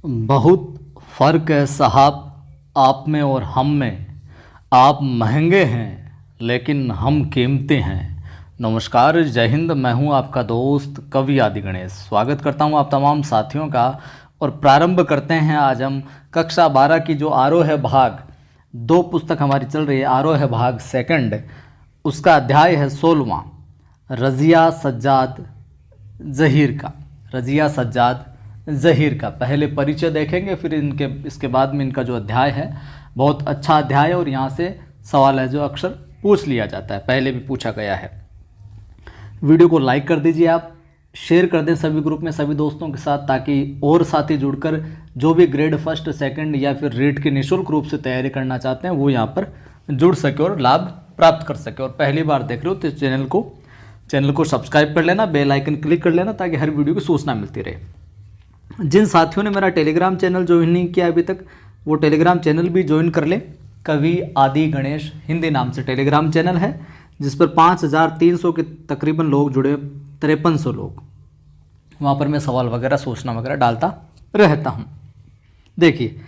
बहुत फ़र्क है साहब आप में और हम में। आप महंगे हैं लेकिन हम कीमती हैं। नमस्कार, जय हिंद। मैं हूं आपका दोस्त कवि आदि गणेश। स्वागत करता हूं आप तमाम साथियों का और प्रारंभ करते हैं आज हम कक्षा 12 की जो आरोह भाग 2 पुस्तक हमारी चल रही है। आरोह भाग सेकंड, उसका अध्याय है 16वां, रज़िया सज्जाद ज़हीर का। रज़िया सज्जाद ज़हीर का पहले परिचय देखेंगे, फिर इसके बाद में इनका जो अध्याय है बहुत अच्छा अध्याय है और यहाँ से सवाल है जो अक्सर पूछ लिया जाता है, पहले भी पूछा गया है। वीडियो को लाइक कर दीजिए, आप शेयर कर दें सभी ग्रुप में सभी दोस्तों के साथ, ताकि और साथी जुड़कर जो भी ग्रेड फर्स्ट सेकंड या फिर रीट की निःशुल्क रूप से तैयारी करना चाहते हैं वो यहाँ पर जुड़ सके और लाभ प्राप्त कर सके। और पहली बार देख रहे हो तो चैनल को सब्सक्राइब कर लेना, बेल आइकन क्लिक कर लेना ताकि हर वीडियो की सूचना मिलती रहे। जिन साथियों ने मेरा टेलीग्राम चैनल ज्वाइन नहीं किया अभी तक, वो टेलीग्राम चैनल भी ज्वाइन कर ले। कवि आदि गणेश हिंदी नाम से टेलीग्राम चैनल है, जिस पर 5300 के तकरीबन लोग जुड़े, 5300 लोग। वहाँ पर मैं सवाल वगैरह सूचना वगैरह डालता रहता हूँ। देखिए,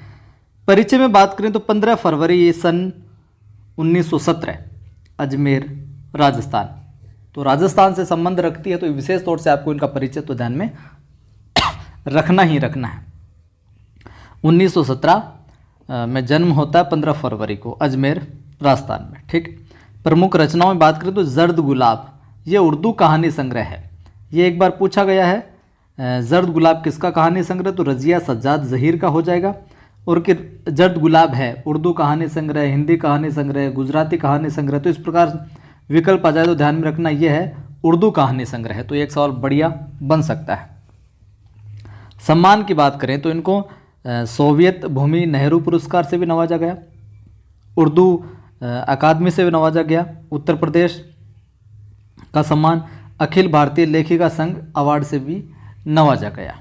परिचय में बात करें तो 15 फरवरी सन 1917, अजमेर राजस्थान। तो राजस्थान से संबंध रखती है, तो विशेष तौर से आपको इनका परिचय तो ध्यान में रखना ही रखना है। 1917 में जन्म होता है, 15 फरवरी को, अजमेर राजस्थान में। ठीक। प्रमुख रचनाओं में बात करें तो जर्द गुलाब, ये उर्दू कहानी संग्रह है। ये एक बार पूछा गया है। जर्द गुलाब किसका कहानी संग्रह? तो रज़िया सज्जाद ज़हीर का हो जाएगा। और कि जर्द गुलाब है उर्दू कहानी संग्रह, हिंदी कहानी संग्रह, गुजराती कहानी संग्रह। तो इस प्रकार विकल्प आ जाए तो ध्यान में रखना ये है उर्दू कहानी संग्रह है। तो एक सवाल बढ़िया बन सकता है। सम्मान की बात करें तो इनको सोवियत भूमि नेहरू पुरस्कार से भी नवाजा गया, उर्दू अकादमी से भी नवाजा गया, उत्तर प्रदेश का सम्मान अखिल भारतीय लेखिका संघ अवार्ड से भी नवाजा गया।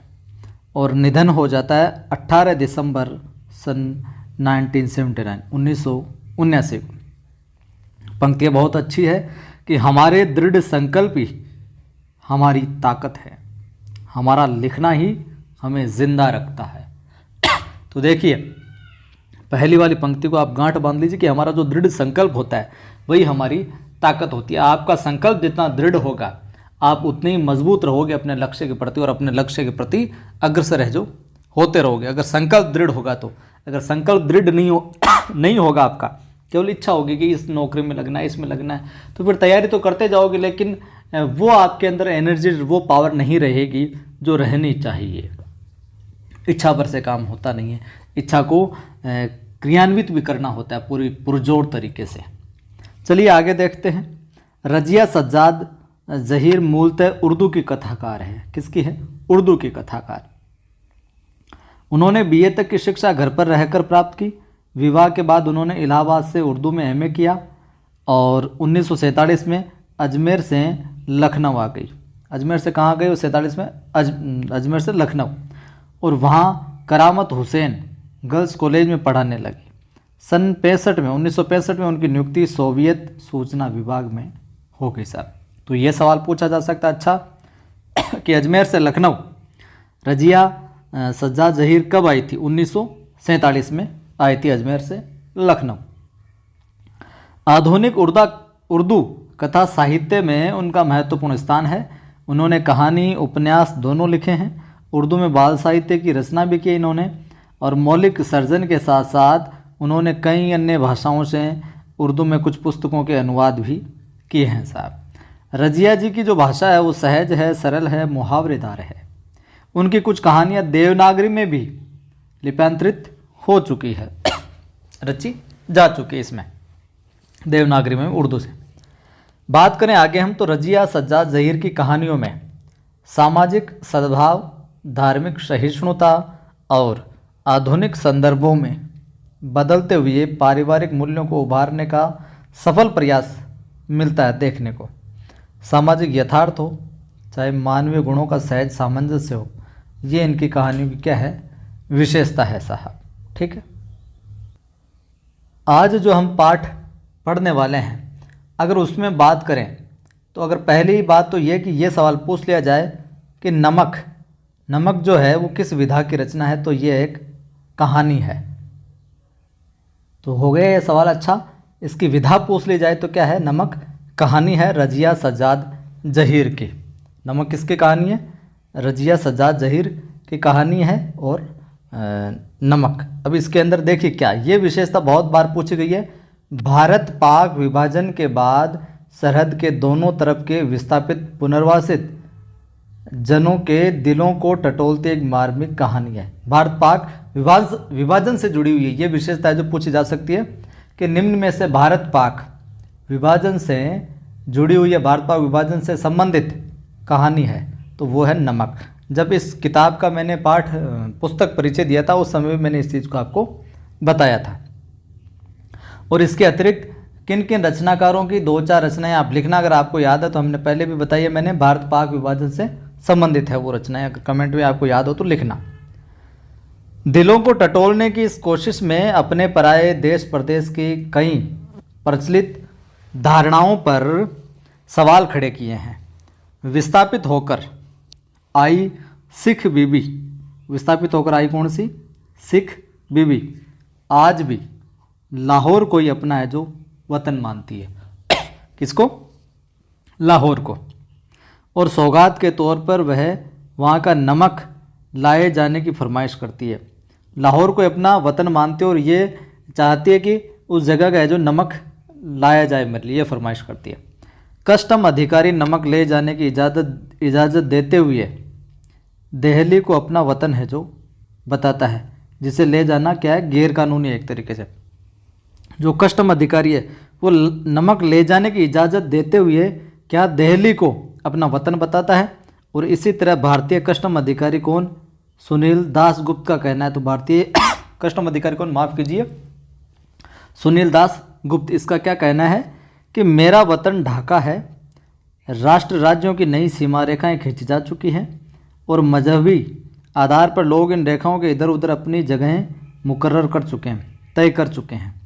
और निधन हो जाता है 18 दिसंबर सन 1979। पंक्तियाँ बहुत अच्छी है कि हमारे दृढ़ संकल्प ही हमारी ताकत है, हमारा लिखना ही हमें जिंदा रखता है। तो देखिए, पहली वाली पंक्ति को आप गांठ बांध लीजिए कि हमारा जो दृढ़ संकल्प होता है वही हमारी ताकत होती है। आपका संकल्प जितना दृढ़ होगा, आप उतने ही मजबूत रहोगे अपने लक्ष्य के प्रति और अपने लक्ष्य के प्रति अग्रसर होते रहोगे। अगर संकल्प दृढ़ होगा तो। अगर संकल्प दृढ़ नहीं होगा आपका, केवल इच्छा होगी कि इस नौकरी में लगना है, इसमें लगना है, तो फिर तैयारी तो करते जाओगे, लेकिन वो आपके अंदर एनर्जी, वो पावर नहीं रहेगी जो रहनी चाहिए। इच्छा पर से काम होता नहीं है, इच्छा को क्रियान्वित भी करना होता है पूरी पुरजोर तरीके से। चलिए आगे देखते हैं। रज़िया सज्जाद ज़हीर मूलतः उर्दू की कथाकार है। किसकी है? उर्दू की कथाकार। उन्होंने बीए तक की शिक्षा घर पर रहकर प्राप्त की। विवाह के बाद उन्होंने इलाहाबाद से उर्दू में एमए किया और 1947 में अजमेर से लखनऊ आ गई। अजमेर से कहाँ गई? 47 में अजमेर से लखनऊ, और वहाँ करामत हुसैन गर्ल्स कॉलेज में पढ़ाने लगी। सन 1965 में उनकी नियुक्ति सोवियत सूचना विभाग में हो गई। साहब, तो ये सवाल पूछा जा सकता है अच्छा कि अजमेर से लखनऊ रज़िया सज्जाद ज़हीर कब आई थी? 1947 में आई थी अजमेर से लखनऊ। आधुनिक उर्दू कथा साहित्य में उनका महत्वपूर्ण स्थान है। उन्होंने कहानी उपन्यास दोनों लिखे हैं। उर्दू में बाल साहित्य की रचना भी की इन्होंने, और मौलिक सर्जन के साथ साथ उन्होंने कई अन्य भाषाओं से उर्दू में कुछ पुस्तकों के अनुवाद भी किए हैं। साहब, रज़िया जी की जो भाषा है वो सहज है, सरल है, मुहावरेदार है। उनकी कुछ कहानियाँ देवनागरी में भी लिप्यांतरित हो चुकी है, रची जा चुकी है इसमें देवनागरी में उर्दू से। बात करें आगे हम तो रज़िया सज्जाद ज़हीर की कहानियों में सामाजिक सद्भाव, धार्मिक सहिष्णुता और आधुनिक संदर्भों में बदलते हुए पारिवारिक मूल्यों को उभारने का सफल प्रयास मिलता है देखने को। सामाजिक यथार्थ हो, चाहे मानवीय गुणों का सहज सामंजस्य हो, ये इनकी कहानियों की क्या है? विशेषता है साहब। ठीक है, आज जो हम पाठ पढ़ने वाले हैं, अगर उसमें बात करें तो अगर पहली बात तो ये कि ये सवाल पूछ लिया जाए कि नमक जो है वो किस विधा की रचना है, तो ये एक कहानी है। तो हो गया ये सवाल। अच्छा, इसकी विधा पूछ ली जाए तो क्या है, नमक कहानी है रजिया सज्जाद जहीर की। नमक किसकी कहानी है, रजिया सज्जाद जहीर की कहानी है। और नमक, अब इसके अंदर देखिए क्या ये विशेषता बहुत बार पूछी गई है। भारत पाक विभाजन के बाद सरहद के दोनों तरफ के विस्थापित पुनर्वासित जनों के दिलों को टटोलती एक मार्मिक कहानी है। भारत पाक विभाजन से जुड़ी हुई है ये विशेषता है जो पूछी जा सकती है कि निम्न में से भारत पाक विभाजन से जुड़ी हुई है, भारत पाक विभाजन से संबंधित कहानी है, तो वो है नमक। जब इस किताब का मैंने पुस्तक परिचय दिया था उस समय मैंने इस चीज़ को आपको बताया था। और इसके अतिरिक्त किन किन रचनाकारों की 2-4 रचनाएं आप लिखना, अगर आपको याद है तो हमने पहले भी बताई है मैंने, भारत पाक विभाजन से संबंधित है वो रचनाएं, अगर कमेंट में आपको याद हो तो लिखना। दिलों को टटोलने की इस कोशिश में अपने पराये देश प्रदेश की कई प्रचलित धारणाओं पर सवाल खड़े किए हैं। विस्थापित होकर आई सिख बीबी, विस्थापित होकर आई कौन सी, सिख बीबी, आज भी लाहौर को ही अपना है जो वतन मानती है। किसको, लाहौर को। और सौगात के तौर पर वह वहाँ का नमक लाए जाने की फरमाइश करती है। लाहौर को अपना वतन मानती है और ये चाहती है कि उस जगह का है जो नमक लाया जाए मेरे लिए, ये फरमाइश करती है। कस्टम अधिकारी नमक ले जाने की इजाज़त देते हुए दिल्ली को अपना वतन है जो बताता है, जिसे ले जाना क्या है, गैर कानूनी एक तरीके से। जो कस्टम अधिकारी है वो नमक ले जाने की इजाज़त देते हुए क्या दिल्ली को अपना वतन बताता है। और इसी तरह भारतीय कस्टम अधिकारी कौन, सुनील दास गुप्त का कहना है, तो भारतीय कस्टम अधिकारी कौन, माफ़ कीजिए, सुनील दास गुप्त, इसका क्या कहना है कि मेरा वतन ढाका है, राष्ट्र राज्यों की नई सीमा रेखाएं खींची जा चुकी हैं और मजहबी आधार पर लोग इन रेखाओं के इधर उधर अपनी जगहें मुकर्रर कर चुके हैं, तय कर चुके हैं।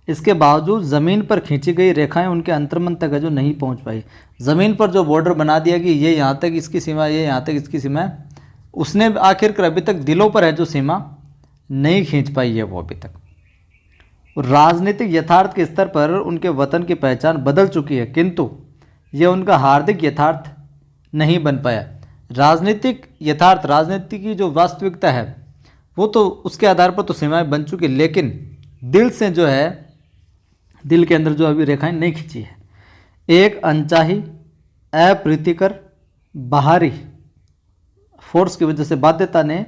इसके बावजूद ज़मीन पर खींची गई रेखाएं उनके अंतर्मन तक है जो नहीं पहुंच पाई। ज़मीन पर जो बॉर्डर बना दिया कि ये यहाँ तक इसकी सीमा, ये यहाँ तक इसकी सीमा है, उसने आखिरकार अभी तक दिलों पर है जो सीमा नहीं खींच पाई है वो अभी तक। और राजनीतिक यथार्थ के स्तर पर उनके वतन की पहचान बदल चुकी है, किंतु यह उनका हार्दिक यथार्थ नहीं बन पाया। राजनीतिक यथार्थ, राजनीति की जो वास्तविकता है वो तो उसके आधार पर तो सीमाएं बन चुकी है, लेकिन दिल से जो है, दिल के अंदर जो अभी रेखाएं नहीं खींची है। एक अनचाही अप्रीतिकर बाहरी फोर्स की वजह से बाध्यता ने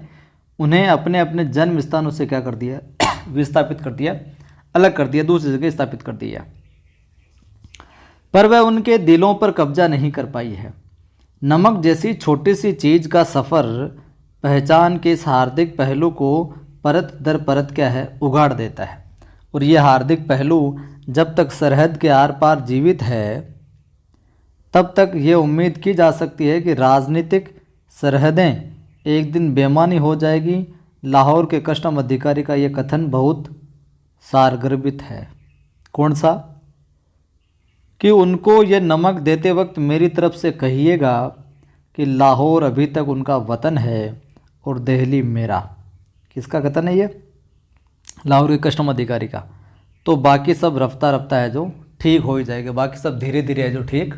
उन्हें अपने अपने जन्म स्थानों से क्या कर दिया, विस्थापित कर दिया, अलग कर दिया, दूसरी जगह स्थापित कर दिया, पर वह उनके दिलों पर कब्जा नहीं कर पाई है। नमक जैसी छोटी सी चीज़ का सफ़र पहचान के इस हार्दिक पहलू को परत दर परत क्या है, उगाड़ देता है। और ये हार्दिक पहलू जब तक सरहद के आर पार जीवित है तब तक ये उम्मीद की जा सकती है कि राजनीतिक सरहदें एक दिन बेमानी हो जाएगी। लाहौर के कस्टम अधिकारी का ये कथन बहुत सारगर्भित है। कौन सा, कि उनको ये नमक देते वक्त मेरी तरफ से कहिएगा कि लाहौर अभी तक उनका वतन है और दिल्ली मेरा। किसका कथन है ये, लाहौर के कस्टम अधिकारी का। तो बाकी सब रफ्ता रफ्ता है जो ठीक हो ही जाएगा, बाकी सब धीरे धीरे है जो ठीक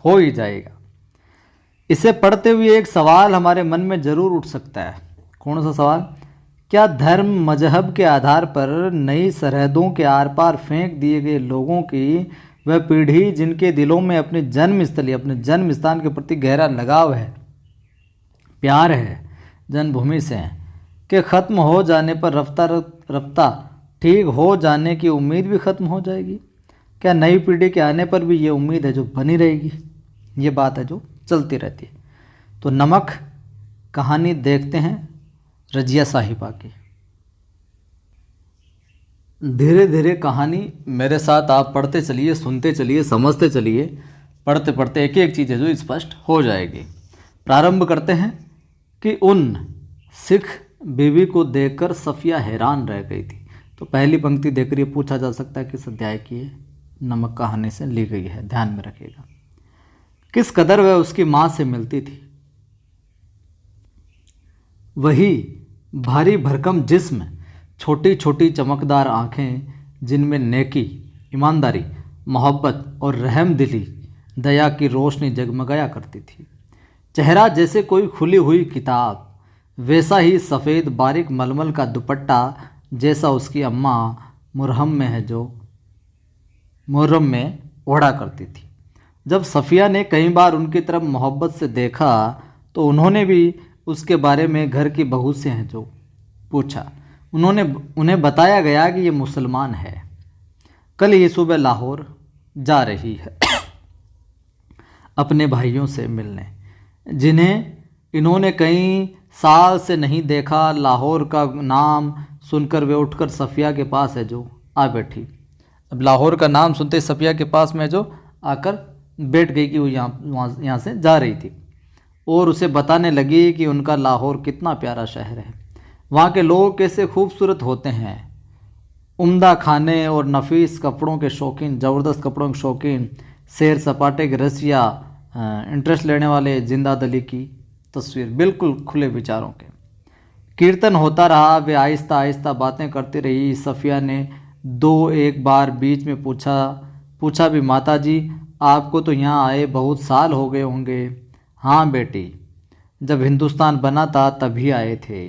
हो ही जाएगा। इसे पढ़ते हुए एक सवाल हमारे मन में ज़रूर उठ सकता है। कौन सा सवाल, क्या धर्म मजहब के आधार पर नई सरहदों के आर पार फेंक दिए गए लोगों की वह पीढ़ी जिनके दिलों में अपनी जन्मस्थली, अपने जन्म स्थान के प्रति गहरा लगाव है, प्यार है जन्मभूमि से, के ख़त्म हो जाने पर रफ्ता रफ्ता ठीक हो जाने की उम्मीद भी ख़त्म हो जाएगी? क्या नई पीढ़ी के आने पर भी ये उम्मीद है जो बनी रहेगी? ये बात है जो चलती रहती है। तो नमक कहानी देखते हैं रजिया साहिबा की। धीरे धीरे कहानी मेरे साथ आप पढ़ते चलिए, सुनते चलिए, समझते चलिए, पढ़ते पढ़ते एक एक चीज़ है जो स्पष्ट हो जाएगी। प्रारंभ करते हैं कि उन सिख बीवी को देखकर सफिया हैरान रह गई थी। तो पहली पंक्ति देखकर ये पूछा जा सकता है किस अध्याय की है, नमक कहानी से ली गई है, ध्यान में रखिएगा। किस कदर वह उसकी माँ से मिलती थी। वही भारी भरकम जिस्म, छोटी छोटी चमकदार आँखें जिनमें नेकी, ईमानदारी, मोहब्बत और रहमदिली, दया की रोशनी जगमगाया करती थी। चेहरा जैसे कोई खुली हुई किताब, वैसा ही सफ़ेद बारीक मलमल का दुपट्टा जैसा उसकी अम्मा मुहर्रम में ओढ़ा करती थी। जब सफ़िया ने कई बार उनकी तरफ मोहब्बत से देखा तो उन्होंने भी उसके बारे में घर की बहू से हैं जो पूछा। उन्हें बताया गया कि ये मुसलमान है, कल ही सुबह लाहौर जा रही है अपने भाइयों से मिलने, जिन्हें इन्होंने कई साल से नहीं देखा। लाहौर का नाम सुनकर वे उठकर सफ़िया के पास है जो आ बैठी। अब लाहौर का नाम सुनते सफ़िया के पास में जो आकर बैठ गई कि वो यहाँ से जा रही थी और उसे बताने लगी कि उनका लाहौर कितना प्यारा शहर है, वहाँ के लोग कैसे खूबसूरत होते हैं, उम्दा खाने और नफीस कपड़ों के शौकीन, ज़बरदस्त कपड़ों के शौकीन, सैर सपाटे के रसिया, इंटरेस्ट लेने वाले, जिंदा दिली की तस्वीर, बिल्कुल खुले विचारों के। कीर्तन होता रहा, वे आहिस्ता आहिस्ता बातें करती रही। सफ़िया ने एक बार बीच में पूछा भी, माता जी आपको तो यहाँ आए बहुत साल हो गए होंगे। हाँ बेटी, जब हिंदुस्तान बना था तभी आए थे।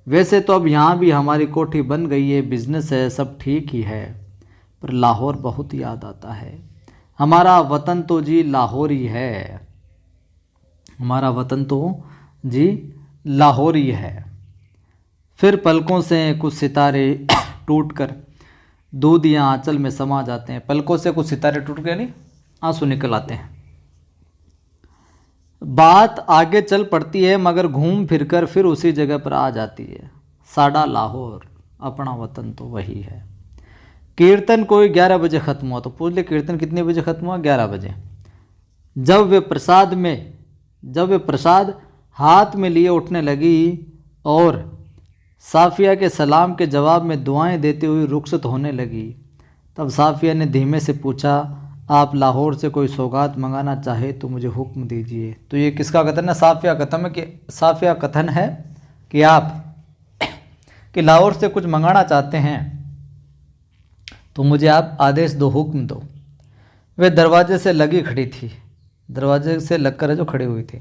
वैसे तो अब यहाँ भी हमारी कोठी बन गई है, बिजनेस है, सब ठीक ही है, पर लाहौर बहुत याद आता है। हमारा वतन तो जी लाहौर ही है, हमारा वतन तो जी लाहौर ही है। फिर पलकों से कुछ सितारे टूटकर दूध या आंचल में समा जाते हैं। पलकों से कुछ सितारे टूट गए, नहीं आंसू निकल आते हैं। बात आगे चल पड़ती है मगर घूम फिरकर फिर उसी जगह पर आ जाती है। साडा लाहौर, अपना वतन तो वही है। कीर्तन कोई 11 बजे ख़त्म हुआ, तो पूछ ले कीर्तन कितने बजे ख़त्म हुआ? 11 बजे। जब वे प्रसाद हाथ में लिए उठने लगी और साफ़िया के सलाम के जवाब में दुआएं देते हुए रुखसत होने लगी, तब साफ़िया ने धीमे से पूछा, आप लाहौर से कोई सौगात मंगाना चाहे तो मुझे हुक्म दीजिए। तो ये किसका कथन है? साफ़िया कथन है कि आप कि लाहौर से कुछ मंगाना चाहते हैं तो मुझे आप आदेश दो, हुक्म दो। वे दरवाजे से लगकर जो खड़ी हुई थी,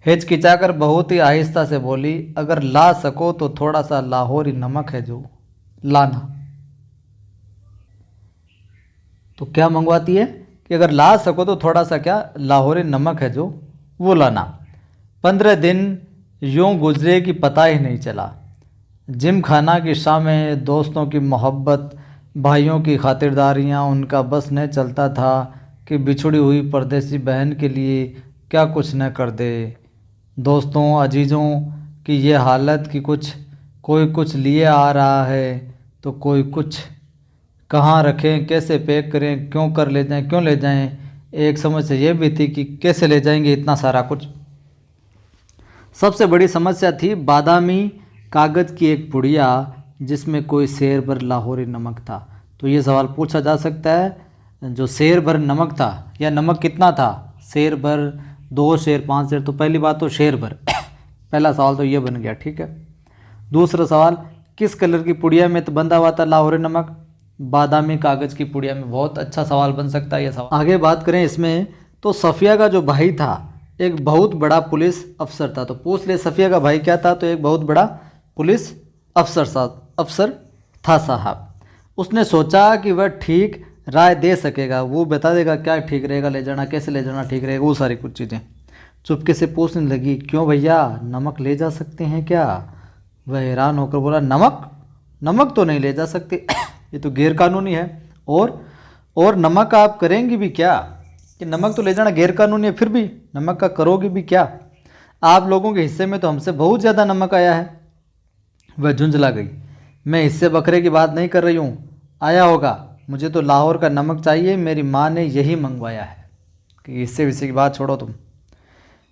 हिचकिचाकर बहुत ही आहिस्ता से बोली, अगर ला सको तो थोड़ा सा लाहौरी नमक है जो लाना। तो क्या मंगवाती है कि अगर ला सको तो थोड़ा सा क्या लाहौरी नमक है जो वो लाना। 15 दिन यूँ गुजरे कि पता ही नहीं चला। जिम खाना की शामें, दोस्तों की मोहब्बत, भाइयों की खातिरदारियाँ, उनका बस न चलता था कि बिछड़ी हुई परदेसी बहन के लिए क्या कुछ न कर दे। दोस्तों अजीज़ों की ये हालत कि कोई कुछ लिए आ रहा है तो कोई कुछ, कहाँ रखें, कैसे पैक करें, क्यों ले जाएं। एक समस्या ये भी थी कि कैसे ले जाएंगे इतना सारा कुछ। सबसे बड़ी समस्या थी बादामी कागज़ की एक पुड़िया जिसमें कोई सेर भर लाहौरी नमक था। तो ये सवाल पूछा जा सकता है, जो सेर भर नमक था या नमक कितना था, सेर भर, 2 शेर, 5 शेर। तो पहली बात तो शेर भर पहला सवाल तो ये बन गया, ठीक है। दूसरा सवाल, किस कलर की पुड़िया में तो बंधा हुआ था लाहौरी नमक? बादामी कागज़ की पुड़िया में। बहुत अच्छा सवाल बन सकता है ये सवाल। आगे बात करें इसमें तो सफ़िया का जो भाई था एक बहुत बड़ा पुलिस अफसर था। तो पूछ ले सफ़िया का भाई क्या था? तो एक बहुत बड़ा पुलिस अफसर था साहब। उसने सोचा कि वह ठीक राय दे सकेगा, वो बता देगा क्या ठीक रहेगा ले जाना, कैसे ले जाना ठीक रहेगा, वो सारी कुछ चीज़ें। चुपके से पूछने लगी, क्यों भैया, नमक ले जा सकते हैं क्या? वह हैरान होकर बोला, नमक तो नहीं ले जा सकते ये तो गैर कानूनी है। और नमक आप करेंगी भी क्या? कि नमक तो ले जाना गैर कानूनी है, फिर भी नमक का करोगी भी क्या? आप लोगों के हिस्से में तो हमसे बहुत ज़्यादा नमक आया है। वह झुंझला गई, मैं हिस्से बकरे की बात नहीं कर रही हूँ, आया होगा, मुझे तो लाहौर का नमक चाहिए, मेरी माँ ने यही मंगवाया है। कि हिस्से विस्से की बात छोड़ो तुम।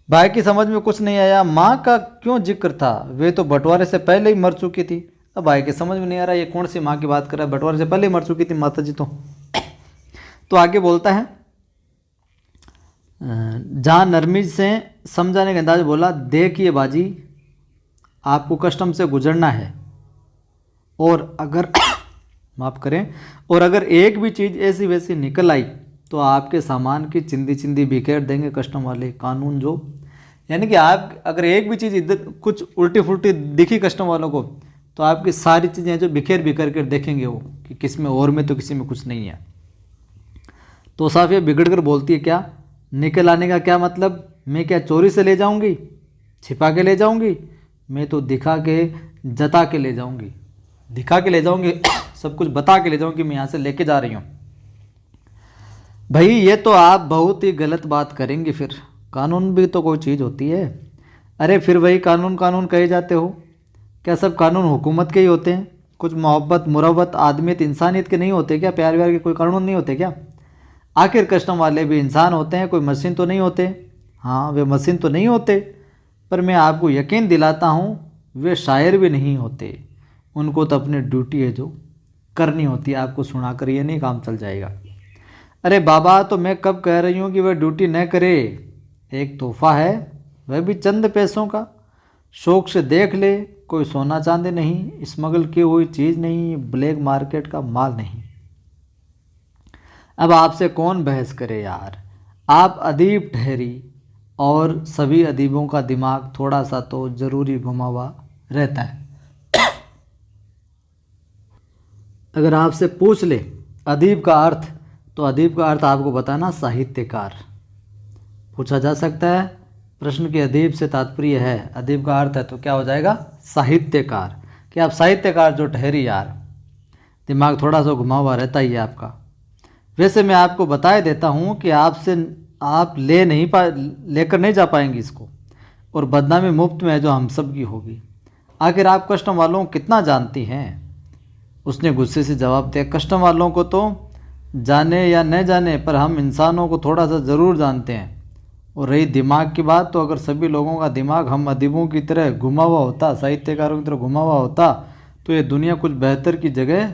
भाई की समझ में कुछ नहीं आया, माँ का क्यों जिक्र था, वे तो बंटवारे से पहले ही मर चुकी थी। अब भाई के समझ में नहीं आ रहा ये कौन सी माँ की बात कर रहा है, बंटवारे से पहले ही मर चुकी थी माता जी तो आगे बोलता है, जहाँ नरमी से समझाने के अंदाज बोला, देखिए बाजी, आपको कस्टम से गुजरना है, और अगर माफ़ करें, और अगर एक भी चीज़ ऐसी वैसी निकल आई तो आपके सामान की चिंदी चिंदी बिखेर देंगे कस्टम वाले कानून जो। यानी कि आप अगर एक भी चीज़ इधर कुछ उल्टी फुल्टी दिखी कस्टम वालों को तो आपकी सारी चीज़ें जो बिखेर बिखेर कर देखेंगे वो कि किस में और में तो किसी में कुछ नहीं है। तो साहब ये बिगड़ कर बोलती है क्या, निकल आने का क्या मतलब, मैं क्या चोरी से ले जाऊंगी, छिपा के ले जाऊंगी, मैं तो दिखा के जता के ले जाऊंगी, दिखा के ले जाऊंगी सब कुछ बता के ले जाऊंगी कि मैं यहाँ से लेके जा रही हूँ। भाई ये तो आप बहुत ही गलत बात करेंगे, फिर कानून भी तो कोई चीज़ होती है। अरे फिर वही कानून कानून कहे जाते हो, क्या सब कानून हुकूमत के ही होते हैं? कुछ मोहब्बत मुरव्वत आदमियत इंसानियत के नहीं होते क्या? प्यार व्यार के कोई कानून नहीं होते क्या? आखिर कस्टम वाले भी इंसान होते हैं, कोई मशीन तो नहीं होते। हाँ वे मशीन तो नहीं होते, पर मैं आपको यकीन दिलाता हूँ वे शायर भी नहीं होते। उनको तो अपनी ड्यूटी है जो करनी होती है, आपको सुना कर ये नहीं काम चल जाएगा। अरे बाबा तो मैं कब कह रही हूँ कि वह ड्यूटी न करे, एक तोहफा है वह भी चंद पैसों का, शौक से देख ले, कोई सोना चांदी नहीं, स्मगल की हुई चीज़ नहीं, ब्लैक मार्केट का माल नहीं। अब आपसे कौन बहस करे यार, आप अदीब ठहरी, और सभी अदीबों का दिमाग थोड़ा सा तो ज़रूरी घुमा हुआ रहता है। अगर आपसे पूछ ले अदीब का अर्थ, तो अदीब का अर्थ आपको बताना साहित्यकार। पूछा जा सकता है प्रश्न की अदीब से तात्पर्य है, अदीब का अर्थ है तो क्या हो जाएगा साहित्यकार। कि आप साहित्यकार जो ठहरी यार, दिमाग थोड़ा सा घुमा हुआ रहता ही है आपका। वैसे मैं आपको बता देता हूँ कि आपसे आप लेकर नहीं जा पाएंगे इसको, और बदनामी मुफ्त में है जो हम सब की होगी। आखिर आप कस्टम वालों को कितना जानती हैं? उसने गुस्से से जवाब दिया, कस्टम वालों को तो जाने या न जाने, पर हम इंसानों को थोड़ा सा ज़रूर जानते हैं। और रही दिमाग की बात, तो अगर सभी लोगों का दिमाग हम अदीबों की तरह घुमा हुआ होता, साहित्यकारों की तरह घुमा हुआ होता, तो ये दुनिया कुछ बेहतर की जगह,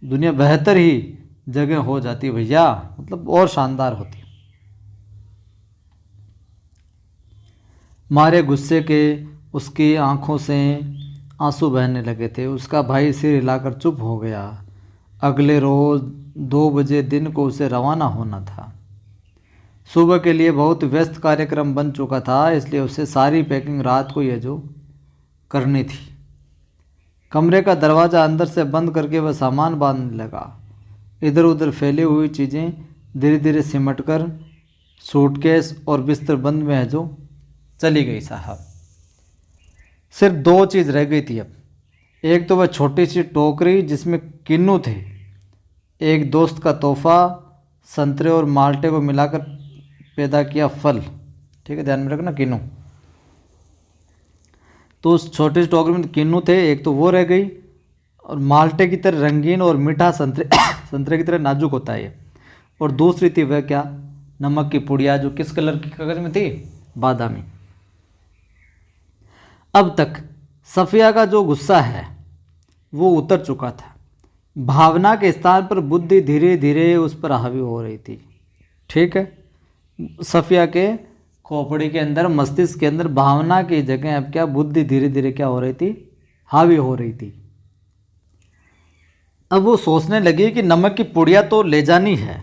दुनिया बेहतर ही जगह हो जाती भैया, मतलब और शानदार होती। मारे गुस्से के उसकी आंखों से आंसू बहने लगे थे। उसका भाई सिर हिलाकर चुप हो गया। अगले रोज़ 2 बजे दिन को उसे रवाना होना था। सुबह के लिए बहुत व्यस्त कार्यक्रम बन चुका था, इसलिए उसे सारी पैकिंग रात को ये जो करनी थी। कमरे का दरवाज़ा अंदर से बंद करके वह सामान बांधने लगा। इधर उधर फैली हुई चीज़ें धीरे धीरे सिमटकर सूटकेस और बिस्तर बंद में है जो चली गई साहब। सिर्फ 2 चीज़ रह गई थी अब। एक तो वह छोटी सी टोकरी जिसमें किन्नू थे, एक दोस्त का तोहफा, संतरे और माल्टे को मिलाकर पैदा किया फल। ठीक है, ध्यान में रखना किन्नू। तो उस छोटी सी टोकरी में किन्नू थे, एक तो वो रह गई, और माल्टे की तरह रंगीन और मीठा संतरे की तरह नाजुक होता है ये। और दूसरी थी वह क्या, नमक की पुड़िया, जो किस कलर की कागज में थी, बादामी। अब तक सफिया का जो गुस्सा है वो उतर चुका था। भावना के स्थान पर बुद्धि धीरे धीरे उस पर हावी हो रही थी। ठीक है, सफिया के खोपड़ी के अंदर, मस्तिष्क के अंदर भावना की जगह अब क्या, बुद्धि धीरे धीरे क्या हो रही थी, हावी हो रही थी। अब वो सोचने लगी कि नमक की पुड़िया तो ले जानी है,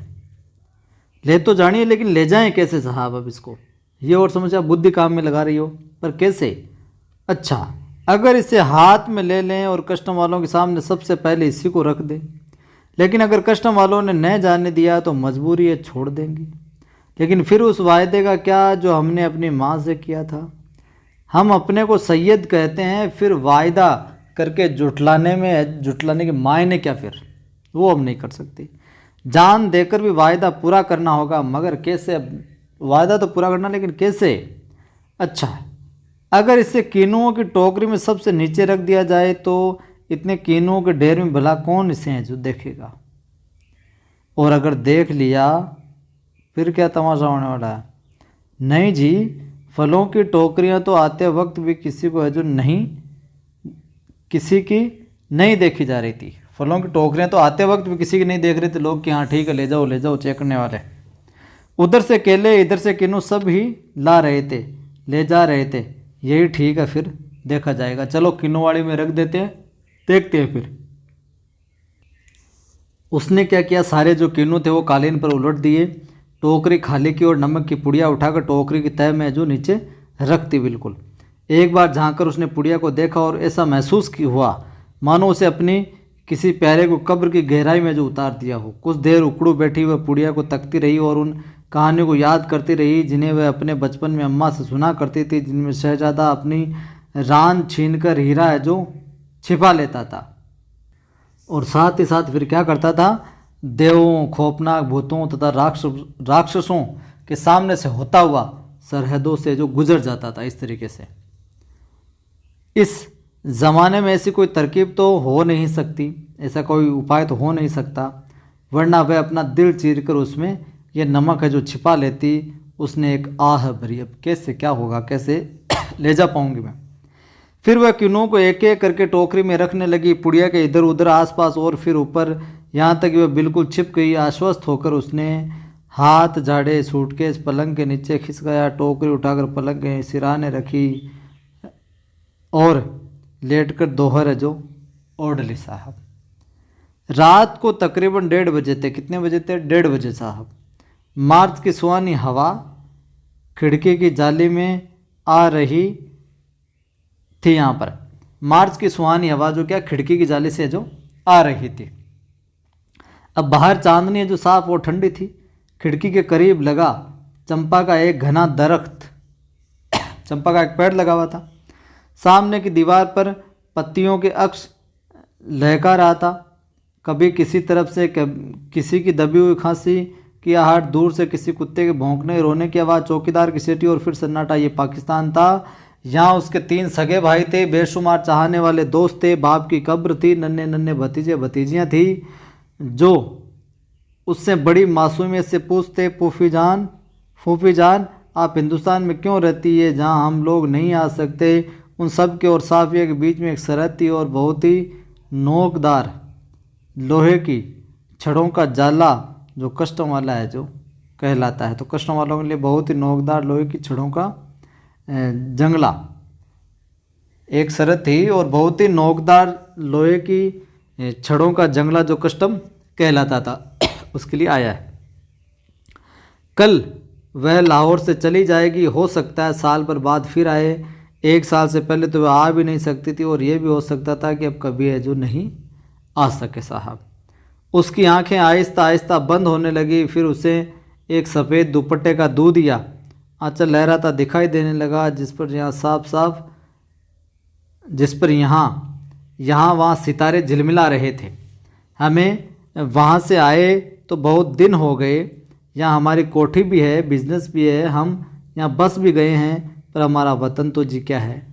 ले तो जानी है, लेकिन ले जाएं कैसे साहब अब इसको। ये और समस्या बुद्धि काम में लगा रही हो, पर कैसे? अच्छा, अगर इसे हाथ में ले लें और कस्टम वालों के सामने सबसे पहले इसी को रख दें। लेकिन अगर कस्टम वालों ने न जाने दिया तो मजबूरी है, छोड़ देंगे। लेकिन फिर उस वायदे का क्या जो हमने अपनी माँ से किया था? हम अपने को सैयद कहते हैं, फिर वायदा करके जुटलाने के मायने क्या? फिर वो हम नहीं कर सकते। जान देकर भी वायदा पूरा करना होगा, मगर कैसे? वायदा तो पूरा करना, लेकिन कैसे? अच्छा, अगर इसे कीनुओं की टोकरी में सबसे नीचे रख दिया जाए तो इतने कीनुओं के ढेर में भला कौन इसे है जो देखेगा? और अगर देख लिया फिर क्या तमाशा होने वाला है? नहीं जी, फलों की टोकरियां तो आते वक्त भी किसी को है जो किसी की नहीं देखी जा रही थी। फलों की टोकरियां तो आते वक्त भी किसी की नहीं देख रहे थे लोग कि हाँ ठीक है, ले जाओ चेक करने वाले। उधर से केले, इधर से किन्नू, सब ही ला रहे थे, ले जा रहे थे। यही ठीक है फिर, देखा जाएगा। चलो किनुवाड़ी में रख देते हैं, देखते हैं फिर। उसने क्या किया, सारे जो किन्नू थे वो कालीन पर उलट दिए, टोकरी खाली की और नमक की पुड़िया उठाकर टोकरी की तह में जो नीचे रख दी बिल्कुल। एक बार झांककर उसने पुड़िया को देखा और ऐसा महसूस हुआ मानो उसे अपनी किसी प्यारे को कब्र की गहराई में जो उतार दिया हो। कुछ देर उकड़ू बैठी हुई पुड़िया को तकती रही और उन कहानियों को याद करती रही जिन्हें वह अपने बचपन में अम्मा से सुना करती थी, जिनमें शहजादा अपनी रान छीनकर हीरा है जो छिपा लेता था और साथ ही साथ फिर क्या करता था, देवों, खौफनाक भूतों तथा राक्षसों के सामने से होता हुआ सरहदों से जो गुजर जाता था। इस तरीके से इस ज़माने में ऐसी कोई तरकीब तो हो नहीं सकती, ऐसा कोई उपाय तो हो नहीं सकता, वरना वह अपना दिल चीरकर उसमें यह नमक है जो छिपा लेती। उसने एक आह भरी, अब कैसे क्या होगा, कैसे ले जा पाऊंगी मैं। फिर वह किन्नों को एक एक करके टोकरी में रखने लगी, पुड़िया के इधर उधर आसपास और फिर ऊपर, यहाँ तक कि वह बिल्कुल छिप गई। आश्वस्त होकर उसने हाथ झाड़े, सूटकेस पलंग के नीचे खिसकाया, टोकरी उठाकर पलंग के सिराने रखी और लेटकर दोहर है जो ओढ़ ली साहब। रात को तकरीबन 1:30 बजे थे। कितने बजे थे? 1:30 बजे साहब। मार्च की सुहानी हवा खिड़की की जाली में आ रही थी। यहाँ पर मार्च की सुहानी हवा जो क्या खिड़की की जाली से जो आ रही थी। अब बाहर चांदनी जो साफ और ठंडी थी। खिड़की के करीब लगा चंपा का एक घना दरख्त, चंपा का एक पेड़ लगा हुआ था। सामने की दीवार पर पत्तियों के अक्ष लहका रहा था। कभी किसी तरफ से किसी की दबी हुई खांसी की आहट, दूर से किसी कुत्ते के भौंकने रोने की आवाज़, चौकीदार की सीटी और फिर सन्नाटा। ये पाकिस्तान था। यहाँ उसके 3 सगे भाई थे, बेशुमार चाहने वाले दोस्त थे, बाप की कब्र थी, नन्हे नन्हे भतीजे भतीजियाँ थी जो उससे बड़ी मासूमियत से पूछते, फूफी जान आप हिंदुस्तान में क्यों रहती है जहाँ हम लोग नहीं आ सकते। उन सब के और साफिया के बीच में एक सरहद थी और बहुत ही नोकदार लोहे की छड़ों का जाला जो कस्टम वाला है जो कहलाता है। तो कस्टम वालों के लिए बहुत ही नोकदार लोहे की छड़ों का जंगला एक सरहद थी और बहुत ही नोकदार लोहे की छड़ों का जंगला जो कस्टम कहलाता था, उसके लिए आया है। कल वह लाहौर से चली जाएगी, हो सकता है साल भर बाद फिर आए। 1 साल से पहले तो वह आ भी नहीं सकती थी और यह भी हो सकता था कि अब कभी है जो नहीं आ सके साहब। उसकी आंखें आहिस्ता आहिस्ता बंद होने लगी। फिर उसे एक सफ़ेद दुपट्टे का दूधिया आंचल लहराता दिखाई देने लगा, जिस पर यहाँ वहाँ सितारे झिलमिला रहे थे। हमें वहाँ से आए तो बहुत दिन हो गए। यहाँ हमारी कोठी भी है, बिजनेस भी है, हम यहाँ बस भी गए हैं, पर हमारा वतन तो जी क्या है,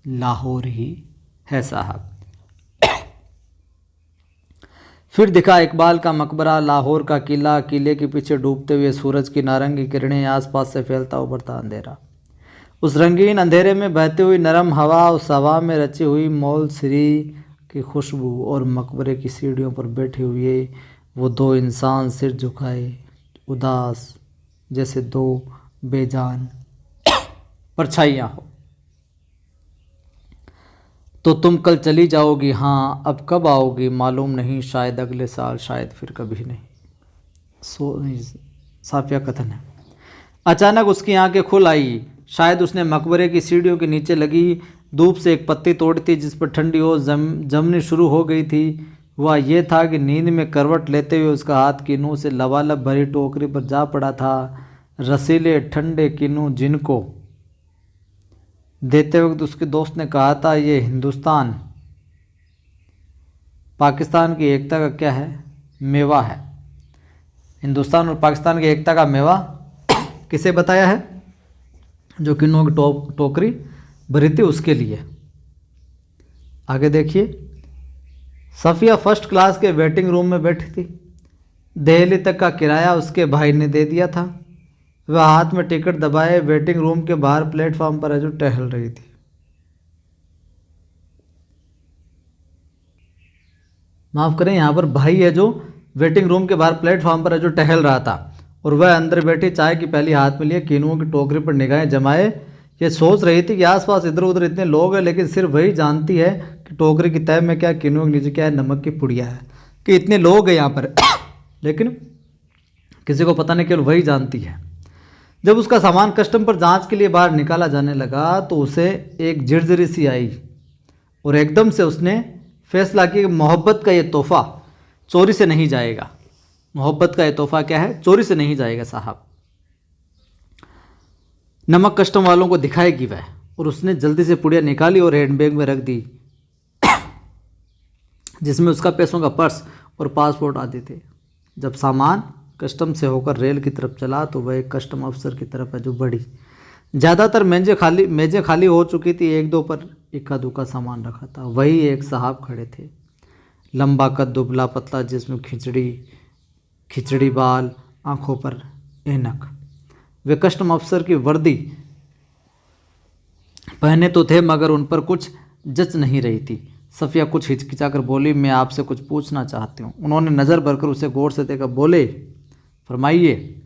लाहौर ही है साहब। फिर दिखा इकबाल का मकबरा, लाहौर का किला, किले के पीछे डूबते हुए सूरज की नारंगी किरणें, आसपास से फैलता उभरता अंधेरा। उस रंगीन अंधेरे में बहती हुई नरम हवा, उस हवा में रची हुई मौल श्री की खुशबू और मकबरे की सीढ़ियों पर बैठे हुए वो 2 इंसान सिर झुकाए, उदास, जैसे 2 बेजान परछाइयाँ हो। तो तुम कल चली जाओगी? हाँ, अब कब आओगी मालूम नहीं, शायद अगले साल, शायद फिर कभी नहीं। साफिया कथन है। अचानक उसकी आंखें खुल आई। शायद उसने मकबरे की सीढ़ियों के नीचे लगी धूप से एक पत्ती तोड़ी थी जिस पर ठंडी ओस जमनी शुरू हो गई थी। हुआ ये था कि नींद में करवट लेते हुए उसका हाथ किन्नू से लबालब भरी टोकरी पर जा पड़ा था। रसीले ठंडे किन्नू जिनको देते वक्त उसके दोस्त ने कहा था, ये हिंदुस्तान पाकिस्तान की एकता का क्या है, मेवा है। हिंदुस्तान और पाकिस्तान की एकता का मेवा किसे बताया है? जो किन्नों की टोकरी भरी थी उसके लिए। आगे देखिए। सफ़िया फर्स्ट क्लास के वेटिंग रूम में बैठी थी। दिल्ली तक का किराया उसके भाई ने दे दिया था। वह हाथ में टिकट दबाए वेटिंग रूम के बाहर प्लेटफॉर्म पर है जो टहल रही थी। माफ़ करें, यहाँ पर भाई है जो वेटिंग रूम के बाहर प्लेटफॉर्म पर है जो टहल रहा था और वह अंदर बैठी चाय की प्याली हाथ में लिए किन्नुओं की टोकरी पर निगाहें जमाए ये सोच रही थी कि आसपास इधर उधर इतने लोग हैं, लेकिन सिर्फ वही जानती है कि टोकरी की तह में क्या, किनुआ के नीचे क्या है, नमक की पुड़िया है, कि इतने लोग हैं यहाँ पर लेकिन किसी को पता नहीं, केवल वही जानती है। जब उसका सामान कस्टम पर जांच के लिए बाहर निकाला जाने लगा तो उसे एक झिरझिरी सी आई और एकदम से उसने फैसला किया कि मोहब्बत का ये तोहफा चोरी से नहीं जाएगा। मोहब्बत का ये तोहफा क्या है, चोरी से नहीं जाएगा साहब। नमक कस्टम वालों को दिखाएगी वह, और उसने जल्दी से पुड़िया निकाली और हैंडबैग में रख दी जिसमें उसका पैसों का पर्स और पासपोर्ट आदि थे। जब सामान कस्टम से होकर रेल की तरफ चला तो वह एक कस्टम अफसर की तरफ है जो बढ़ी। ज़्यादातर मेजें खाली हो चुकी थी, एक दो पर इक्का दुक्का सामान रखा था। वही एक साहब खड़े थे, लंबा कद, दुबला पतला, जिसमें खिचड़ी बाल, आंखों पर ऐनक। वे कस्टम अफसर की वर्दी पहने तो थे मगर उन पर कुछ जच नहीं रही थी। सफ़िया कुछ हिचकिचाकर बोली, मैं आपसे कुछ पूछना चाहती हूँ। उन्होंने नज़र भरकर उसे गौर से देखा, बोले, फरमाइए।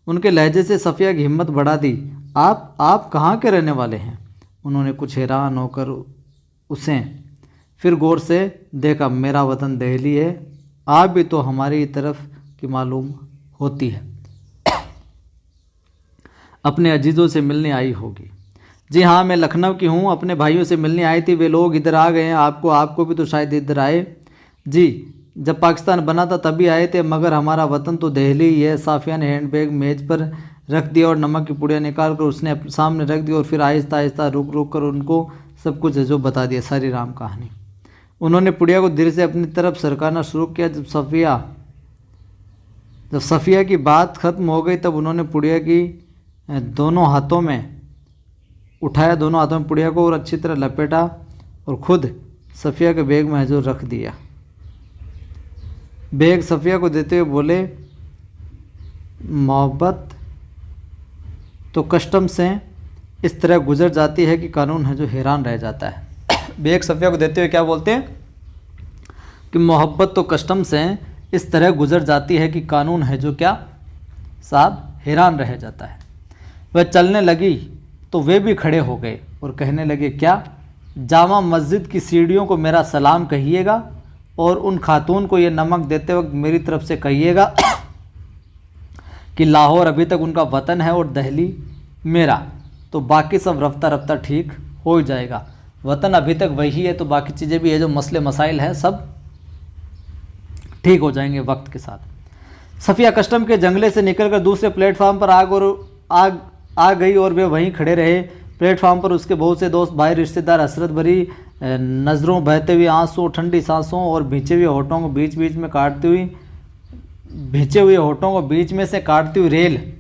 उनके लहजे से सफ़िया की हिम्मत बढ़ा दी। आप कहाँ के रहने वाले हैं? उन्होंने कुछ हैरान होकर उसे फिर गौर से देखा। मेरा वतन दिल्ली है, आप भी तो हमारी तरफ की मालूम होती है, अपने अजीज़ों से मिलने आई होगी। जी हाँ, मैं लखनऊ की हूँ, अपने भाइयों से मिलने आई थी, वे लोग इधर आ गए हैं। आपको भी तो शायद इधर आए। जी, जब पाकिस्तान बना था तभी आए थे, मगर हमारा वतन तो दिल्ली ही है। साफिया ने हैंडबैग मेज पर रख दिया और नमक की पुड़िया निकाल कर उसने सामने रख दी और फिर आहिस्ता आहिस्ता रुक कर उनको सब कुछ जो बता दिया, सारी राम कहानी। उन्होंने पुड़िया को धीरे से अपनी तरफ सरकाना शुरू किया। जब सफ़िया की बात ख़त्म हो गई तब उन्होंने पुड़िया की दोनों हाथों में पुड़िया को और अच्छी तरह लपेटा और खुद सफ़िया के बैग में हजूर रख दिया। बैग सफ़िया को देते हुए बोले, मोहब्बत तो कस्टम से इस तरह गुजर जाती है कि कानून है जो हैरान रह जाता है। बैग सफ़िया को देते हुए क्या बोलते हैं कि मोहब्बत तो कस्टम से इस तरह गुजर जाती है कि कानून है जो क्या साहब हैरान रह जाता है। वह चलने लगी तो वे भी खड़े हो गए और कहने लगे, क्या जामा मस्जिद की सीढ़ियों को मेरा सलाम कहिएगा और उन खातून को ये नमक देते वक्त मेरी तरफ से कहिएगा कि लाहौर अभी तक उनका वतन है और दिल्ली मेरा, तो बाकी सब रफ्ता रफ्ता ठीक हो जाएगा। वतन अभी तक वही है तो बाकी चीज़ें भी है, जो मसले मसाइल हैं सब ठीक हो जाएंगे वक्त के साथ। सफ़िया कस्टम के जंगले से निकलकर दूसरे प्लेटफार्म पर आ गई और वे वहीं खड़े रहे। प्लेटफार्म पर उसके बहुत से दोस्त, भाई, रिश्तेदार हसरत भरी नज़रों, बहते हुए आंसू, ठंडी सांसों और भींचे हुए होठों को बीच में से काटती हुई रेल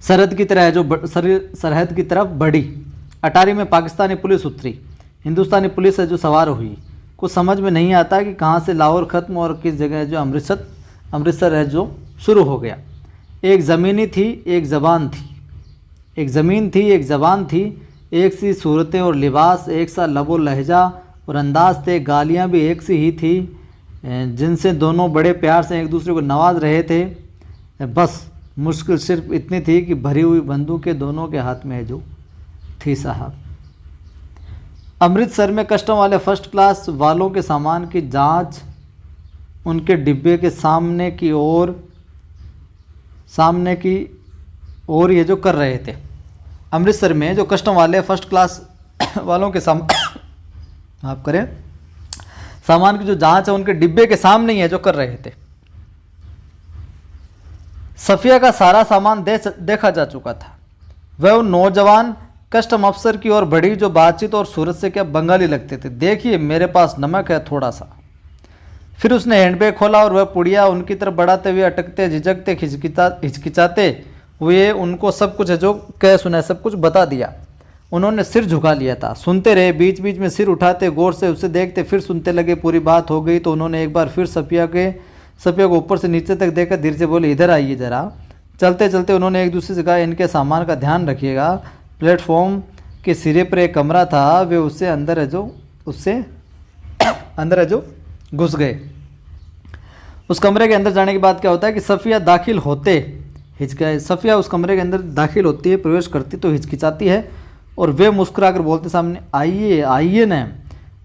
सरहद की तरफ बढ़ी। अटारी में पाकिस्तानी पुलिस उतरी, हिंदुस्तानी पुलिस है जो सवार हुई। कुछ समझ में नहीं आता कि कहाँ से लाहौर ख़त्म और किस जगह जो अमृतसर है जो शुरू हो गया। एक ज़मीनी थी, एक ज़बान थी, एक ज़मीन थी, एक ज़बान थी, एक सी सूरतें और लिबास, एक सा लबो लहजा और अंदाज थे। गालियाँ भी एक सी ही थी, जिनसे दोनों बड़े प्यार से एक दूसरे को नवाज रहे थे। बस मुश्किल सिर्फ इतनी थी कि भरी हुई बंदूकें दोनों के हाथ में जो थी साहब। अमृतसर में कस्टम वाले फर्स्ट क्लास वालों के सामान की जांच उनके डिब्बे के सामने की ओर ये जो कर रहे थे। अमृतसर में जो कस्टम वाले फर्स्ट क्लास वालों के सामान की जो जांच है उनके डिब्बे के सामने ही है जो कर रहे थे। सफ़िया का सारा सामान देखा जा चुका था। वह उन नौजवान कस्टम अफसर की ओर बढ़ी जो बातचीत और सूरत से क्या बंगाली लगते थे। देखिए, मेरे पास नमक है थोड़ा सा। फिर उसने हैंडबैग खोला और वह पुड़िया उनकी तरफ बढ़ाते हुए अटकते, झिझकते, हिचकिचाते हुए उनको सब कुछ है जो कह सुना, सब कुछ बता दिया। उन्होंने सिर झुका लिया था, सुनते रहे, बीच बीच में सिर उठाते, गौर से उसे देखते, फिर सुनते लगे। पूरी बात हो गई तो उन्होंने एक बार फिर सफ़िया को ऊपर से नीचे तक देखकर धीरे से बोले, इधर आइए ज़रा। चलते चलते उन्होंने एक दूसरे से कहा, इनके सामान का ध्यान रखिएगा। प्लेटफॉर्म के सिरे पर एक कमरा था, वे उससे अंदर है जो घुस गए। उस कमरे के अंदर जाने के बाद क्या होता है कि सफ़िया दाखिल होते हिचकिचाई। सफ़िया उस कमरे के अंदर दाखिल होती है, प्रवेश करती तो हिचकिचाती है और वे मुस्कुराकर बोलते सामने आइए आइए न।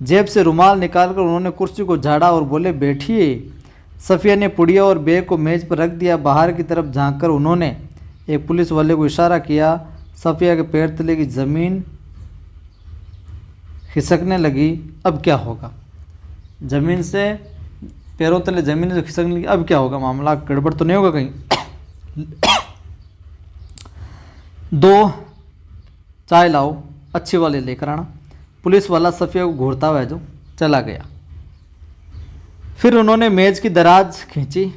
जेब से रुमाल निकालकर उन्होंने कुर्सी को झाड़ा और बोले बैठिए। सफ़िया ने पुड़िया और बैग को मेज पर रख दिया। बाहर की तरफ झांककर उन्होंने एक पुलिस वाले को इशारा किया। सफ़िया के पैर तले की ज़मीन खिसकने लगी। अब क्या होगा? ज़मीन से पैरों तले ज़मीन से खिसकने लगी, अब क्या होगा? मामला गड़बड़ तो नहीं होगा कहीं? 2 चाय लाओ, अच्छी वाली लेकर आना। पुलिस वाला सफ़िया को घूरता हुआ जो चला गया। फिर उन्होंने मेज की दराज खींची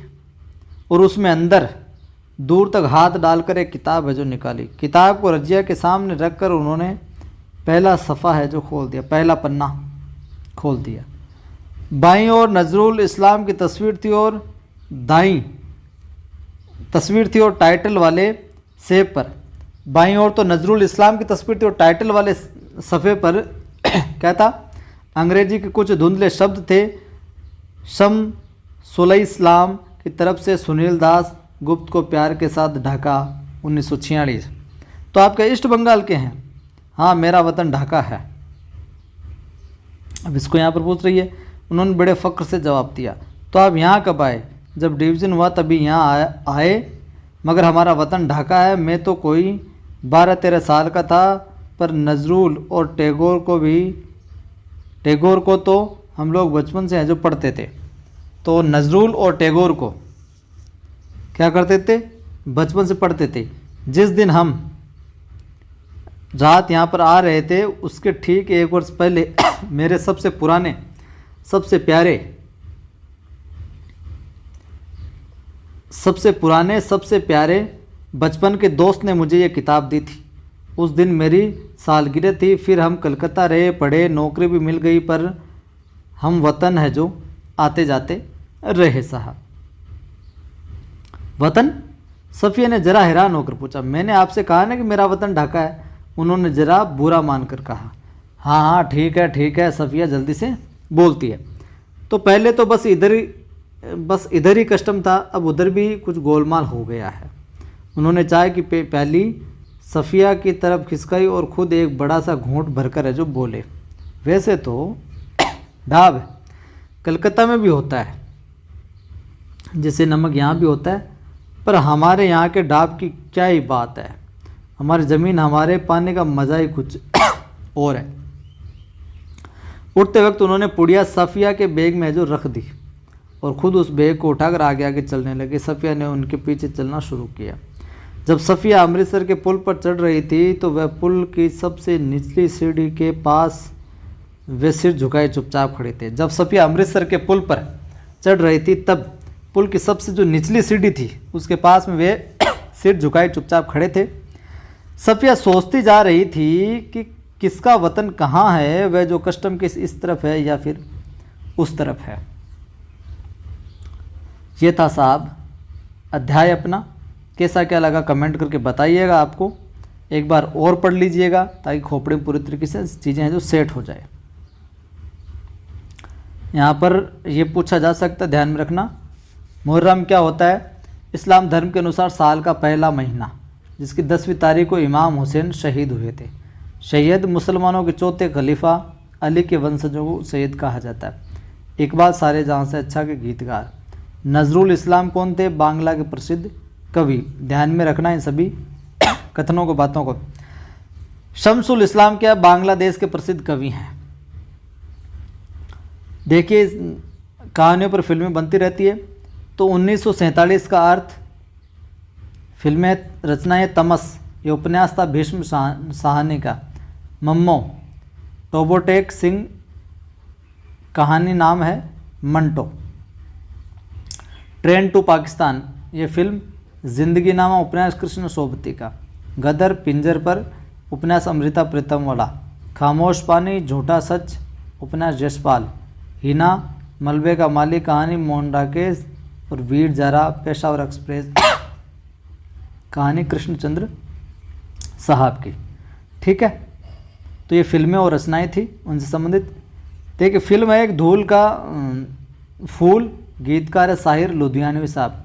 और उसमें अंदर दूर तक हाथ डालकर एक किताब है जो निकाली। किताब को रजिया के सामने रखकर उन्होंने पहला सफ़ा है जो खोल दिया, पहला पन्ना खोल दिया। बाईं ओर नजरुल इस्लाम की तस्वीर थी और दाईं तस्वीर थी और टाइटल वाले सेब पर। बाईं ओर तो नजरुल इस्लाम की तस्वीर थी और टाइटल वाले सफ़े पर क्या था? अंग्रेजी के कुछ धुंधले शब्द थे। शमसुल इस्लाम की तरफ से सुनील दास गुप्त को प्यार के साथ ढाका 1946। तो आपके ईस्ट बंगाल के हैं? हाँ, मेरा वतन ढाका है। अब इसको यहाँ पर पूछ रही है। उन्होंने बड़े फ़ख्र से जवाब दिया। तो आप यहाँ कब आए? जब डिवीज़न हुआ तभी यहाँ आए, मगर हमारा वतन ढाका है। मैं तो कोई 12-13 साल का था, पर नजरुल और टैगोर को तो हम लोग बचपन से हैं जो पढ़ते थे। तो नजरुल और टैगोर को क्या करते थे? बचपन से पढ़ते थे। जिस दिन हम रात यहाँ पर आ रहे थे उसके ठीक 1 वर्ष पहले मेरे सबसे पुराने, सबसे प्यारे बचपन के दोस्त ने मुझे ये किताब दी थी। उस दिन मेरी सालगिरह थी। फिर हम कलकत्ता रहे, पढ़े, नौकरी भी मिल गई, पर हम वतन है जो आते जाते रहे साहब। वतन? सफ़िया ने जरा हैरान होकर पूछा। मैंने आपसे कहा ना कि मेरा वतन ढाका है। उन्होंने जरा बुरा मानकर कहा। हाँ हाँ ठीक है, सफ़िया जल्दी से बोलती है। तो पहले तो बस इधर ही कस्टम था, अब उधर भी कुछ गोलमाल हो गया है। उन्होंने चाय की पहली सफ़िया की तरफ खिसकाई और ख़ुद एक बड़ा सा घूंट भरकर है जो बोले, वैसे तो ढाब कलकत्ता में भी होता है, जैसे नमक यहाँ भी होता है, पर हमारे यहाँ के ढाब की क्या ही बात है। हमारी ज़मीन, हमारे पाने का मज़ा ही कुछ और है। उठते वक्त उन्होंने पुड़िया सफ़िया के बैग में जो रख दी और ख़ुद उस बैग को उठाकर आगे आगे चलने लगे। सफ़िया ने उनके पीछे चलना शुरू किया। जब सफ़िया अमृतसर के पुल पर चढ़ रही थी तो वह पुल की सबसे निचली सीढ़ी के पास वे सिर झुकाए चुपचाप खड़े थे। जब सफ़िया अमृतसर के पुल पर चढ़ रही थी तब पुल की सबसे जो निचली सीढ़ी थी उसके पास में वे सिर झुकाए चुपचाप खड़े थे। सफ़िया सोचती जा रही थी कि किसका वतन कहाँ है, वह जो कस्टम के इस तरफ है या फिर उस तरफ है। ये था साहब अध्याय अपना। कैसा क्या लगा कमेंट करके बताइएगा। आपको एक बार और पढ़ लीजिएगा ताकि खोपड़ी में पूरी तरीके से चीज़ें हैं जो सेट हो जाए। यहाँ पर ये पूछा जा सकता है, ध्यान में रखना, मुहर्रम क्या होता है? इस्लाम धर्म के अनुसार साल का पहला महीना, जिसकी 10वीं तारीख को इमाम हुसैन शहीद हुए थे। शहीद मुसलमानों के चौथे खलीफा अली के वंशजों को शहीद कहा जाता है। इकबाल सारे जहाँ से अच्छा के गीतकार। नजरुल इस्लाम कौन थे? बांग्ला के प्रसिद्ध कवि। ध्यान में रखना इन सभी कथनों को, बातों को। शमसुल इस्लाम क्या? बांग्लादेश के प्रसिद्ध कवि हैं। देखिए कहानियों पर फिल्में बनती रहती है। तो 1947 का अर्थ, फिल्में रचनाएं तमस, ये उपन्यास था भीष्म साहनी का। मम्मो, टोबोटेक सिंह, कहानी नाम है मंटो। ट्रेन टू पाकिस्तान, ये फिल्म जिंदगी नामा, उपन्यास कृष्ण सोबती का। गदर, पिंजर पर, उपन्यास अमृता प्रीतम वाला। खामोश पानी, झूठा सच, उपन्यास जसपाल। हिना, मलबे का मालिक, कहानी मोहन राकेश। और वीर जारा, पेशावर एक्सप्रेस, कहानी कृष्णचंद्र साहब की। ठीक है, तो ये फिल्में और रचनाएं थी उनसे संबंधित। देखिए फिल्म है एक धूल का फूल, गीतकार है साहिर लुधियानवी साहब।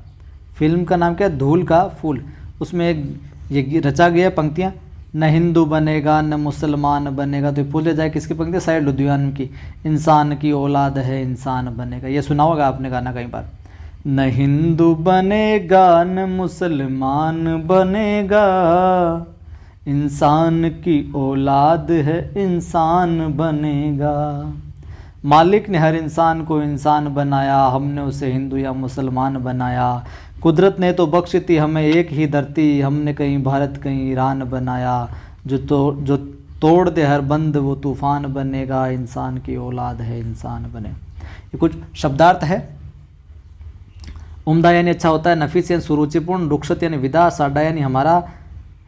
फिल्म का नाम क्या है? धूल का फूल। उसमें एक ये रचा गया पंक्तियाँ, न हिंदू बनेगा न मुसलमान बनेगा, तो भूल जाए किसकी पंक्ति, सैयद लुधियानवी की, इंसान की औलाद है इंसान बनेगा। ये सुना होगा आपने गाना कई बार। न हिंदू बनेगा न मुसलमान बनेगा, इंसान की औलाद है इंसान बनेगा। मालिक ने हर इंसान को इंसान बनाया, हमने उसे हिंदू या मुसलमान बनाया। कुदरत ने तो बख्शी थी हमें एक ही धरती, हमने कहीं भारत कहीं ईरान बनाया। जो तोड़ दे हर बंद वो तूफान बनेगा, इंसान की औलाद है इंसान बने। ये कुछ शब्दार्थ है। उम्दा यानी अच्छा होता है, नफीस यानी सुरुचिपूर्ण, रुखसत यानी विदा, साडा यानी हमारा,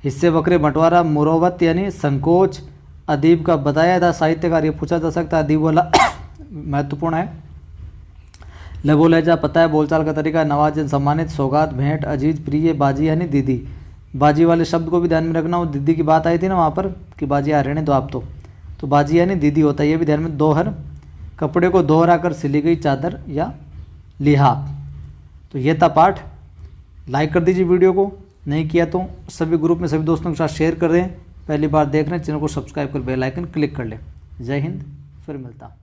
हिस्से बकरे बंटवारा, मुरोवत यानी संकोच। अदीब का बताया था, साहित्यकार ये पूछा जा सकता है, अदीब वाला महत्वपूर्ण है। लबो लहजा पता है, बोलचाल का तरीका, नवाजन सम्मानित, सौगात भेंट, अजीज प्रिय, बाजी यानी दीदी। बाजी वाले शब्द को भी ध्यान में रखना, वो दीदी की बात आई थी ना वहाँ पर कि बाजी आ रहने दो आप, तो बाजी यानी दीदी होता है, ये भी ध्यान में। दोहर, कपड़े को दोहरा कर सिली गई चादर या लिहाफ। तो ये था पाठ। लाइक कर दीजिए वीडियो को, नहीं किया तो सभी ग्रुप में सभी दोस्तों के साथ शेयर कर दें। पहली बार देख रहे हैं चैनल को सब्सक्राइब कर बेल आइकन क्लिक कर लें। जय हिंद, फिर मिलता।